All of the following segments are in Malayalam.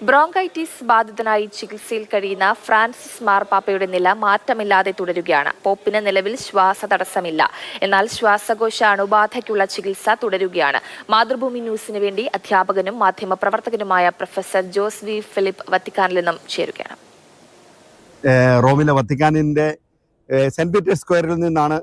ബ്രോങ്കൈറ്റിസ് ബാധിതനായി ചികിത്സയിൽ കഴിയുന്ന ഫ്രാൻസിസ് മാർപ്പാപ്പയുടെ നില മാറ്റമില്ലാതെ തുടരുകയാണ്. പോപ്പിന് നിലവിൽ ശ്വാസതടസ്സമില്ല. എന്നാൽ ശ്വാസകോശ അണുബാധയ്ക്കുള്ള ചികിത്സ തുടരുകയാണ്. മാതൃഭൂമി ന്യൂസിന് വേണ്ടി അധ്യാപകനും മാധ്യമപ്രവർത്തകനുമായ പ്രൊഫസർ ജോസ് വി ഫിലിപ്പ് വത്തിക്കാനിൽ നിന്നും ചേരുകയാണ്. റോമിലെ വത്തിക്കാനിന്റെ സെന്റ് പീറ്റേഴ്സ് സ്ക്വയറിൽ നിന്നാണ്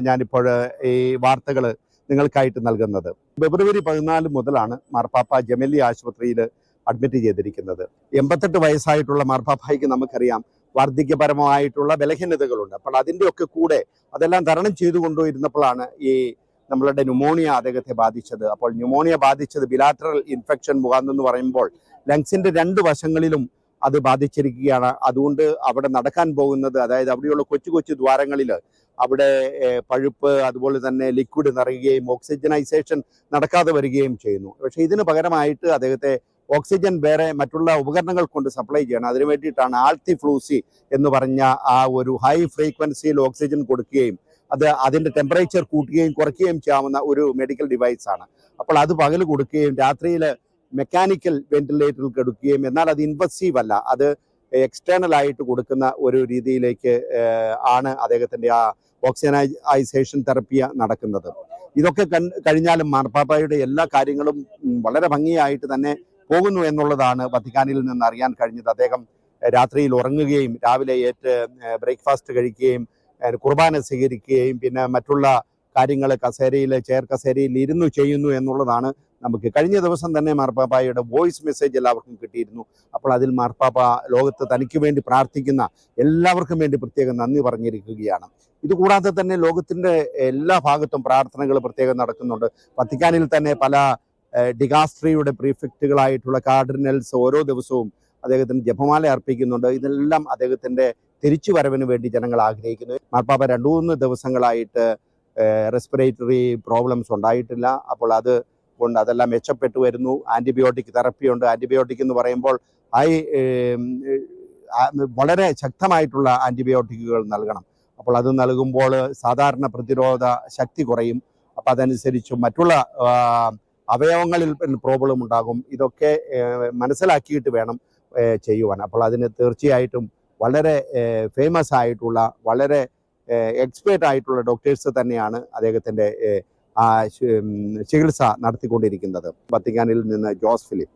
ഞാനിപ്പോൾ ഈ വാർത്തകൾ നിങ്ങൾക്കായിട്ട് നൽകുന്നത്. ഫെബ്രുവരി 14 മുതലാണ് മാർപ്പാപ്പ ജെമല്ലി ആശുപത്രിയിൽ അഡ്മിറ്റ് ചെയ്തിരിക്കുന്നത്. 88 വയസ്സായിട്ടുള്ള മാർപ്പാപ്പായ്ക്ക് നമുക്കറിയാം വാർദ്ധക്യപരമായിട്ടുള്ള ബലഹീനതകളുണ്ട്. അപ്പോൾ അതിൻ്റെയൊക്കെ കൂടെ അതെല്ലാം തരണം ചെയ്തുകൊണ്ടിരുന്നപ്പോഴാണ് ഈ നമ്മളുടെ ന്യൂമോണിയ അദ്ദേഹത്തെ ബാധിച്ചത്. അപ്പോൾ ന്യൂമോണിയ ബാധിച്ചത് ബിലാറ്ററൽ ഇൻഫെക്ഷൻ മുഖാന്തരം എന്ന് പറയുമ്പോൾ ലങ്സിന്റെ 2 വശങ്ങളിലും അത് ബാധിച്ചിരിക്കുകയാണ്. അതുകൊണ്ട് അവിടെ നടക്കാൻ പോകുന്നത്, അതായത് അവിടെയുള്ള കൊച്ചു കൊച്ചു ദ്വാരങ്ങളിൽ അവിടെ പഴുപ്പ്, അതുപോലെ തന്നെ ലിക്വിഡ് നിറയുകയും ഓക്സിജനൈസേഷൻ നടക്കാതെ വരികയും ചെയ്യുന്നു. പക്ഷേ ഇതിന് പകരമായിട്ട് അദ്ദേഹത്തെ ഓക്സിജൻ വേറെ മറ്റുള്ള ഉപകരണങ്ങൾ കൊണ്ട് സപ്ലൈ ചെയ്യണം. അതിനു വേണ്ടിയിട്ടാണ് ആൾത്തിഫ്ലൂസി എന്ന് പറഞ്ഞ ആ ഒരു ഹൈ ഫ്രീക്വൻസിയിൽ ഓക്സിജൻ കൊടുക്കുകയും അതിൻ്റെ ടെമ്പറേച്ചർ കൂട്ടുകയും കുറയ്ക്കുകയും ചെയ്യാവുന്ന ഒരു മെഡിക്കൽ ഡിവൈസാണ്. അപ്പോൾ അത് പകൽ കൊടുക്കുകയും രാത്രിയിൽ മെക്കാനിക്കൽ വെന്റിലേറ്ററിൽ കൊടുക്കുകയും, എന്നാൽ അത് ഇൻവസീവ് അല്ല, അത് എക്സ്റ്റേണൽ ആയിട്ട് കൊടുക്കുന്ന ഒരു രീതിയിലേക്ക് ആണ് അദ്ദേഹത്തിൻ്റെ ആ ഓക്സിജനൈസേഷൻ തെറപ്പി നടക്കുന്നത്. ഇതൊക്കെ കഴിഞ്ഞാലും മാർപ്പാപ്പയുടെ എല്ലാ കാര്യങ്ങളും വളരെ ഭംഗിയായിട്ട് തന്നെ പോകുന്നു എന്നുള്ളതാണ് വത്തിക്കാനിൽ നിന്ന് അറിയാൻ കഴിഞ്ഞത്. അദ്ദേഹം രാത്രിയിൽ ഉറങ്ങുകയും രാവിലെ ബ്രേക്ക്ഫാസ്റ്റ് കഴിക്കുകയും കുർബാന സ്വീകരിക്കുകയും പിന്നെ മറ്റുള്ള കാര്യങ്ങൾ ചെയർ കസേരയിൽ ഇരുന്നു ചെയ്യുന്നു എന്നുള്ളതാണ്. നമുക്ക് കഴിഞ്ഞ ദിവസം തന്നെ മാർപ്പാപ്പായുടെ വോയിസ് മെസ്സേജ് എല്ലാവർക്കും കിട്ടിയിരുന്നു. അപ്പോൾ അതിൽ മാർപ്പാപ്പ ലോകത്ത് തനിക്ക് വേണ്ടി പ്രാർത്ഥിക്കുന്ന എല്ലാവർക്കും വേണ്ടി പ്രത്യേകം നന്ദി പറഞ്ഞിരിക്കുകയാണ്. ഇതുകൂടാതെ തന്നെ ലോകത്തിൻ്റെ എല്ലാ ഭാഗത്തും പ്രാർത്ഥനകൾ പ്രത്യേകം നടക്കുന്നുണ്ട്. വത്തിക്കാനിൽ തന്നെ പല ഡിഗാസ്ട്രിയുടെ പ്രീഫെക്റ്റുകളായിട്ടുള്ള കാർഡിനൽസ് ഓരോ ദിവസവും അദ്ദേഹത്തിന് ജപമാല അർപ്പിക്കുന്നുണ്ട്. ഇതെല്ലാം അദ്ദേഹത്തിൻ്റെ തിരിച്ചുവരവിന് വേണ്ടി ജനങ്ങൾ ആഗ്രഹിക്കുന്നു. മാർപ്പാപ്പ 2-3 ദിവസങ്ങളായിട്ട് റെസ്പിറേറ്ററി പ്രോബ്ലംസ് ഉണ്ടായിട്ടില്ല. അപ്പോൾ അതുകൊണ്ട് അതെല്ലാം മെച്ചപ്പെട്ടു വരുന്നു. ആൻറ്റിബയോട്ടിക് തെറപ്പിയുണ്ട്. ആൻറ്റിബയോട്ടിക് എന്ന് പറയുമ്പോൾ വളരെ ശക്തമായിട്ടുള്ള ആൻറ്റിബയോട്ടിക്കുകൾ നൽകണം. അപ്പോൾ അത് നൽകുമ്പോൾ സാധാരണ പ്രതിരോധ ശക്തി കുറയും. അപ്പോൾ അതനുസരിച്ച് മറ്റുള്ള അവയവങ്ങളിൽ പ്രോബ്ലം ഉണ്ടാകും. ഇതൊക്കെ മനസ്സിലാക്കിയിട്ട് വേണം ചെയ്യുവാൻ. അപ്പോൾ അതിന് തീർച്ചയായിട്ടും വളരെ ഫേമസ് ആയിട്ടുള്ള വളരെ എക്സ്പേർട്ട് ആയിട്ടുള്ള ഡോക്ടേഴ്സ് തന്നെയാണ് അദ്ദേഹത്തിൻ്റെ ചികിത്സ നടത്തിക്കൊണ്ടിരിക്കുന്നത്. വത്തിക്കാനിൽ നിന്ന് ജോസ് ഫിലിപ്പ്.